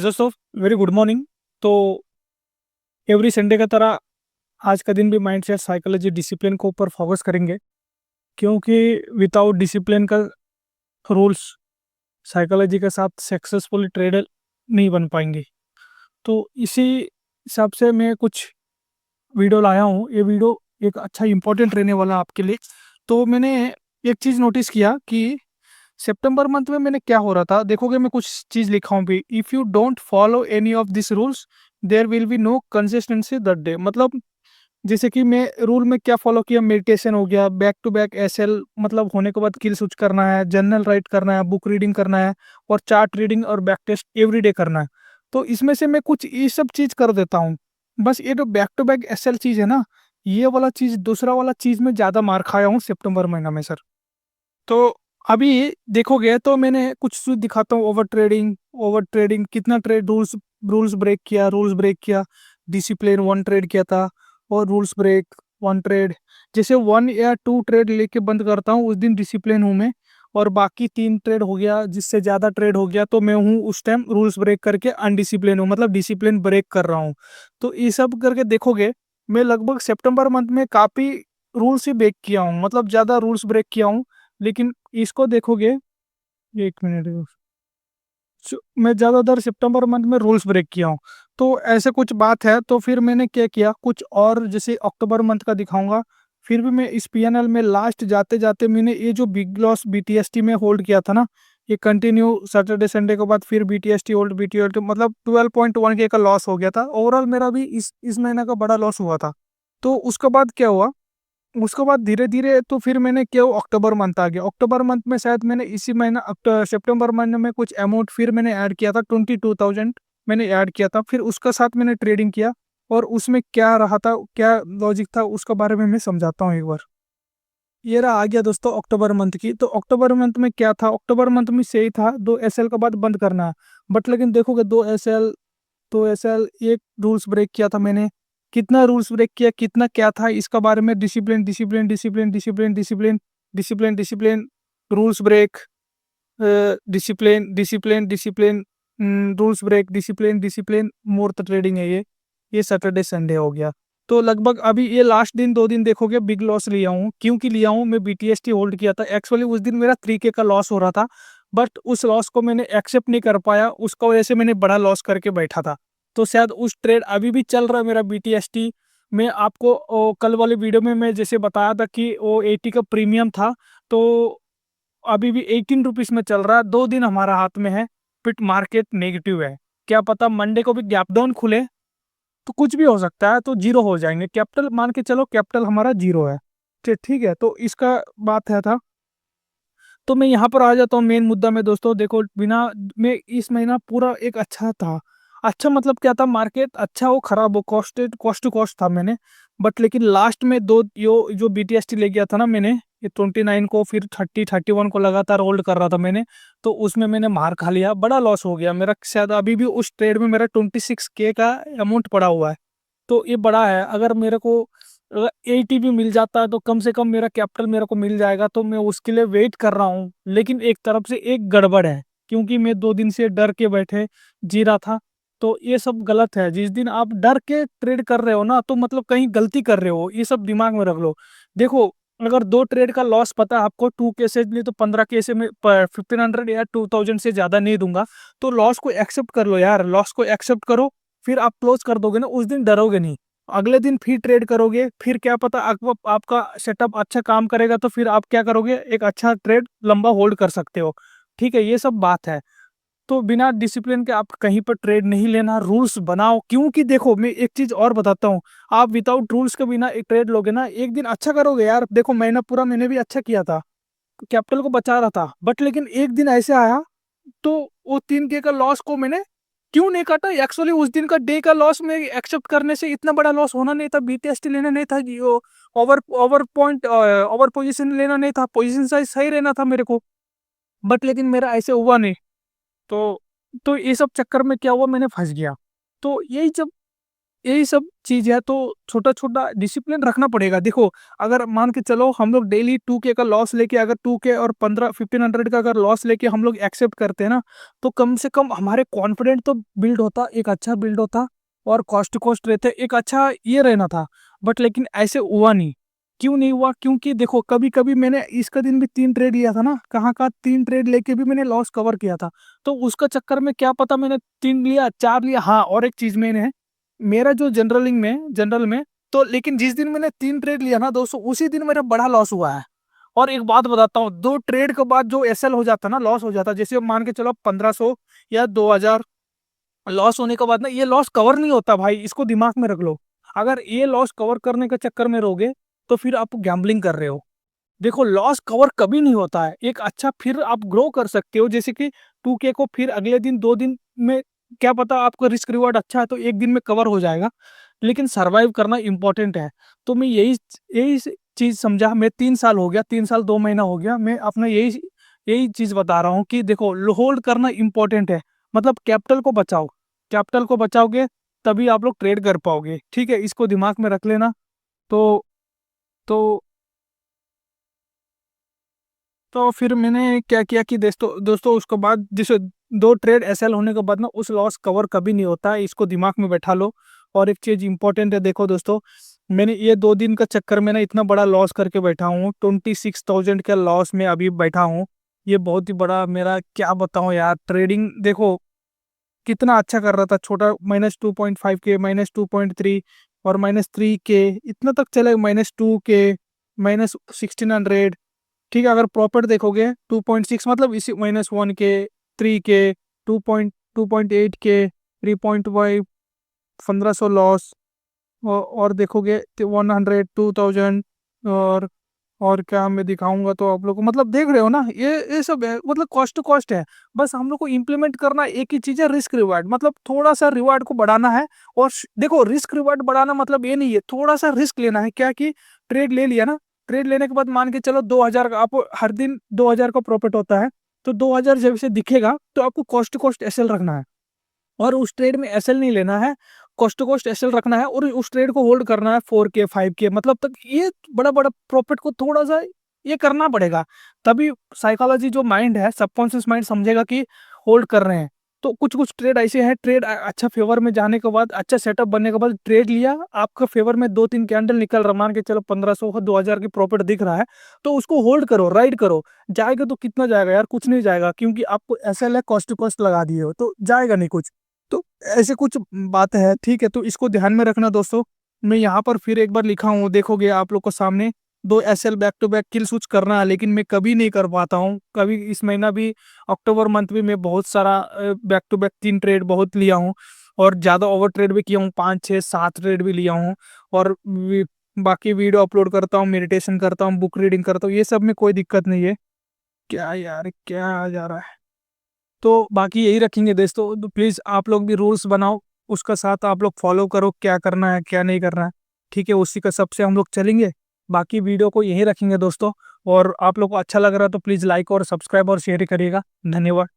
दोस्तों, very good morning. तो every Sunday का तरह आज का दिन भी माइंडसेट साइकोलॉजी डिसिप्लिन के ऊपर फोकस करेंगे, क्योंकि विदाउट डिसिप्लिन का रूल्स साइकोलॉजी के साथ सक्सेसफुली ट्रेडर नहीं बन पाएंगे। तो इसी हिसाब से मैं कुछ वीडियो लाया हूँ। ये वीडियो एक अच्छा इंपॉर्टेंट रहने वाला आपके लिए। तो मैंने एक चीज़ नोटिस किया कि सितंबर मंथ में मैंने क्या हो रहा था, देखोगे मैं कुछ चीज़ लिखा हूँ भी, if you don't follow any of this rules there will be no consistency that day. मतलब जैसे कि मैं रूल में क्या फॉलो किया, मेडिटेशन हो गया, बैक टू बैक एसएल मतलब होने के बाद किल स्विच करना है, जर्नल राइट करना है, बुक रीडिंग करना है और चार्ट रीडिंग और बैक टेस्ट एवरीडे करना है। तो इसमें से मैं कुछ ये सब चीज़ कर देता हूँ। बस ये जो बैक टू बैक एसएल चीज़ है ना, ये वाला चीज़ दूसरा वाला चीज़ में ज़्यादा मार खाया हूँ सितंबर महीना में सर। तो अभी देखोगे तो मैंने कुछ चीज़ दिखाता हूँ। ओवर ट्रेडिंग कितना ट्रेड, रूल्स ब्रेक किया, डिसिप्लिन वन ट्रेड किया था और रूल्स ब्रेक वन ट्रेड। जैसे वन या टू ट्रेड लेके बंद करता हूँ उस दिन डिसिप्लिन हूँ मैं, और बाकी तीन ट्रेड हो गया जिससे ज़्यादा ट्रेड हो गया तो मैं हूँ उस टाइम रूल्स ब्रेक करके अनडिसिप्लिन हूँ, मतलब डिसिप्लिन ब्रेक कर रहा हूँ। तो ये सब करके देखोगे मैं लगभग सितंबर मंथ में काफ़ी रूल्स ही ब्रेक किया हूँ, मतलब ज़्यादा रूल्स ब्रेक किया हूँ। लेकिन इसको देखोगे, एक मिनट, मैं ज़्यादातर सितंबर मंथ में रूल्स ब्रेक किया हूँ। तो ऐसे कुछ बात है, तो फिर मैंने क्या किया, कुछ और जैसे अक्टूबर मंथ का दिखाऊंगा। फिर भी मैं इस पीएनएल में लास्ट जाते जाते मैंने ये जो बिग लॉस बीटीएसटी में होल्ड किया था ना, ये कंटिन्यू सैटरडे संडे के बाद फिर बीटीएसटी होल्ड बीटीएसटी, मतलब 12.1 के का लॉस हो गया था। ओवरऑल मेरा भी इस महीने का बड़ा लॉस हुआ था। तो उसके बाद क्या हुआ, उसके बाद धीरे धीरे तो फिर मैंने क्या, अक्टूबर मंथ आ गया। अक्टूबर मंथ में शायद मैंने इसी महीना सितंबर महीने में कुछ अमाउंट फिर मैंने ऐड किया था, 22,000 मैंने ऐड किया था। फिर उसका साथ मैंने ट्रेडिंग किया और उसमें क्या रहा था, क्या लॉजिक था, उसके बारे में मैं समझाता हूँ एक बार। ये रहा आ गया दोस्तों अक्टूबर मंथ की। तो अक्टूबर मंथ में क्या था, अक्टूबर मंथ में सही था, 2 एसएल के बाद बंद करना है। बट लेकिन देखोगे 2 एसएल, तो ऐसा एक रूल्स ब्रेक किया था मैंने। कितना रूल्स ब्रेक किया, कितना क्या था इसका बारे में, discipline discipline discipline discipline discipline discipline discipline, rules break, discipline discipline discipline, rules break, discipline discipline, more the trading है ये सैटरडे संडे हो गया। तो लगभग अभी ये लास्ट दिन 2 दिन देखोगे बिग लॉस लिया हूँ। क्योंकि लिया हूँ, मैं बीटीएसटी होल्ड किया था, एक्चुअली उस दिन मेरा 3K का लॉस हो रहा था। बट उस लॉस को मैंने एक्सेप्ट नहीं कर पाया, उसका वजह से मैंने बड़ा लॉस करके बैठा था। तो शायद उस ट्रेड अभी भी चल रहा है मेरा बीटीएसटी। मैं आपको कल वाले वीडियो में मैं जैसे बताया था कि वो 80 का प्रीमियम था, तो अभी भी 18 रुपीज में चल रहा है। 2 दिन हमारा हाथ में है, फिट मार्केट नेगेटिव है। क्या पता मंडे को भी गैप डाउन खुले तो कुछ भी हो सकता है, तो जीरो हो जाएंगे कैपिटल, मान के चलो कैपिटल हमारा जीरो है। ठीक है, तो इसका बात है था। तो मैं यहाँ पर आ जाता हूँ मेन मुद्दा में दोस्तों। देखो बिना में इस महीना पूरा एक अच्छा था। अच्छा मतलब क्या था, मार्केट अच्छा हो खराब हो, कॉस्ट टू कॉस्ट था मैंने। बट लेकिन लास्ट में दो जो बीटीएसटी ले गया था ना मैंने, ये 29 को फिर 31 को लगातार होल्ड कर रहा था मैंने। तो उसमें मैंने मार खा लिया, बड़ा लॉस हो गया मेरा। शायद अभी भी उस ट्रेड में मेरा 26K का अमाउंट पड़ा हुआ है। तो ये बड़ा है। अगर मेरे को अगर 80 भी मिल जाता है तो कम से कम मेरा कैपिटल मेरे को मिल जाएगा, तो मैं उसके लिए वेट कर रहा हूँ। लेकिन एक तरफ से एक गड़बड़ है, क्योंकि मैं 2 दिन से डर के बैठे जी रहा था। तो ये सब गलत है। जिस दिन आप डर के ट्रेड कर रहे हो ना, तो मतलब कहीं गलती कर रहे हो, ये सब दिमाग में रख लो। देखो, अगर 2 ट्रेड का लॉस पता है आपको, 2 केसेज नहीं तो 15 केसेज में 1500 या 2000 से ज्यादा नहीं दूंगा। तो लॉस को एक्सेप्ट कर लो यार, लॉस को एक्सेप्ट करो। फिर आप क्लोज कर दोगे ना, उस दिन डरोगे नहीं। अगले दिन फिर ट्रेड करोगे, फिर क्या पता आपका सेटअप अच्छा काम करेगा, तो फिर आप क्या करोगे, एक अच्छा ट्रेड लंबा होल्ड कर सकते हो। ठीक है, ये सब बात है। तो बिना डिसिप्लिन के आप कहीं पर ट्रेड नहीं लेना, रूल्स बनाओ। क्योंकि देखो मैं एक चीज और बताता हूँ, आप विदाउट रूल्स के बिना एक ट्रेड लोगे ना, एक दिन अच्छा करोगे यार। देखो महीना पूरा मैंने भी अच्छा किया था, कैपिटल को बचा रहा था। बट लेकिन एक दिन ऐसे आया, तो वो 3K का लॉस को मैंने क्यों नहीं काटा। एक्चुअली उस दिन का डे का लॉस में एक्सेप्ट करने से इतना बड़ा लॉस होना नहीं था, बीटीएसटी लेना नहीं था, जो ओवर पोजीशन लेना नहीं था, पोजीशन साइज सही रहना था मेरे को। बट लेकिन मेरा ऐसे हुआ नहीं। तो ये सब चक्कर में क्या हुआ, मैंने फंस गया। तो यही जब यही सब चीज़ है, तो छोटा-छोटा डिसिप्लिन रखना पड़ेगा। देखो, अगर मान के चलो हम लोग डेली 2K का लॉस लेके, अगर 2K और 1500 का अगर लॉस लेके हम लोग एक्सेप्ट करते हैं ना, तो कम से कम हमारे कॉन्फिडेंट तो बिल्ड होता, एक अच्छा बिल्ड होता, और कॉस्ट टू कॉस्ट रहते, एक अच्छा ये रहना था। बट लेकिन ऐसे हुआ नहीं। क्यों नहीं हुआ? क्योंकि देखो, कभी-कभी मैंने इसका दिन भी 3 ट्रेड लिया था ना, कहाँ-कहाँ 3 ट्रेड लेके भी मैंने लॉस कवर किया था। तो उसका चक्कर में क्या पता मैंने 3 लिया, 4 लिया। हाँ, और एक चीज़ मैंने मेरा जो जनरल में, तो लेकिन जिस दिन मैंने 3 ट्रेड लिया ना दोस्तों, उसी दिन मेरा बड़ा लॉस हुआ है। और एक बात बताता हूँ, 2 ट्रेड के बाद जो एसएल हो जाता है ना, लॉस हो जाता है, जैसे मान के चलो 1500 या 2000 लॉस होने के बाद ना, ये लॉस कवर नहीं होता भाई, इसको दिमाग में रख लो। अगर ये लॉस कवर करने के चक्कर में रहोगे, तो फिर आप गैम्बलिंग कर रहे हो। देखो, लॉस कवर कभी नहीं होता है। एक अच्छा फिर आप ग्रो कर सकते हो, जैसे कि 2K को फिर अगले दिन 2 दिन में, क्या पता आपका रिस्क रिवॉर्ड अच्छा है तो 1 दिन में कवर हो जाएगा। लेकिन सर्वाइव करना इम्पोर्टेंट है। तो मैं यही यही चीज़ समझा। मैं 3 साल हो गया, 3 साल 2 महीना हो गया, मैं अपना यही यही चीज़ बता रहा हूँ कि देखो, होल्ड करना इम्पोर्टेंट है। मतलब कैपिटल को बचाओ। कैपिटल को बचाओगे तभी आप लोग ट्रेड कर पाओगे। ठीक है? इसको दिमाग में रख लेना। तो तो तो फिर मैंने क्या किया कि दोस्तों दोस्तों उसके बाद जैसे 2 ट्रेड एसएल होने के बाद ना, उस लॉस कवर कभी नहीं होता है, इसको दिमाग में बैठा लो। और एक चीज़ इम्पोर्टेंट है, देखो दोस्तों, मैंने ये 2 दिन का चक्कर में ना इतना बड़ा लॉस करके बैठा हूँ, 26,000 का लॉस में अभी बैठा हूँ। ये बहुत ही बड़ा मेरा, क्या बताऊँ यार, ट्रेडिंग देखो कितना अच्छा कर रहा था, छोटा -2.5 के, -2.3 और -3 के, इतना तक चले, -2 के, -1600। ठीक है? अगर प्रॉफिट देखोगे 2.6, मतलब इसी -1 के, 3 के, 2.8 के, 3.5, 1500 लॉस, और देखोगे तो 100, 2000, और क्या मैं दिखाऊंगा तो आप लोग को, मतलब देख रहे हो ना, ये सब है, मतलब कॉस्ट टू कॉस्ट है। बस हम लोग को इम्प्लीमेंट करना एक ही चीज़ है, रिस्क रिवार्ड, मतलब थोड़ा सा रिवार्ड को बढ़ाना है। और देखो, रिस्क रिवार्ड बढ़ाना मतलब ये नहीं है, थोड़ा सा रिस्क लेना है। क्या कि ट्रेड ले लिया ना, ट्रेड लेने के बाद मान के चलो 2000 का, आपको हर दिन 2000 का प्रॉफिट होता है, तो 2000 जब से दिखेगा तो आपको कॉस्ट टू कॉस्ट एसएल रखना है। और उस ट्रेड में एसएल नहीं लेना है, कॉस्ट टू कॉस्ट एसएल रखना है, और उस ट्रेड को होल्ड करना है 4K 5K, मतलब तक ये बड़ा बड़ा प्रॉफिट को थोड़ा सा ये करना पड़ेगा। तभी साइकोलॉजी, जो माइंड है, सबकॉन्शियस माइंड समझेगा कि होल्ड कर रहे हैं। तो कुछ कुछ ट्रेड ऐसे हैं, ट्रेड अच्छा फेवर में जाने के बाद, अच्छा सेटअप बनने के बाद ट्रेड लिया, आपका फेवर में 2-3 कैंडल निकल रहा, मान के चलो 1500 का 2000 की प्रॉफिट दिख रहा है, तो उसको होल्ड करो, राइड करो। जाएगा तो कितना जाएगा यार? कुछ नहीं जाएगा, क्योंकि आपको एसएल है, कॉस्ट टू कॉस्ट लगा दिए हो, तो जाएगा नहीं कुछ। तो ऐसे कुछ बात है, ठीक है? तो इसको ध्यान में रखना दोस्तों। मैं यहाँ पर फिर एक बार लिखा हूँ, देखोगे आप लोग को सामने, 2 SL back to back kill switch करना है, लेकिन मैं कभी नहीं कर पाता हूँ। कभी इस महीना भी, अक्टूबर मंथ भी, मैं बहुत सारा बैक टू बैक 3 ट्रेड बहुत लिया हूँ, और ज़्यादा ओवर ट्रेड भी किया हूँ, 5 6 7 ट्रेड भी लिया हूँ। और बाकी वीडियो अपलोड करता हूँ, मेडिटेशन करता हूँ, बुक रीडिंग करता हूँ, ये सब में कोई दिक्कत नहीं है। क्या यार, क्या आ जा रहा है? तो बाकी यही रखेंगे दोस्तों, तो प्लीज़ आप लोग भी रूल्स बनाओ, उसका साथ आप लोग फॉलो करो, क्या करना है, क्या नहीं करना है। ठीक है? उसी का सबसे हम लोग चलेंगे। बाकी वीडियो को यहीं रखेंगे दोस्तों, और आप लोग को अच्छा लग रहा है तो प्लीज़ लाइक और सब्सक्राइब और शेयर करिएगा। धन्यवाद।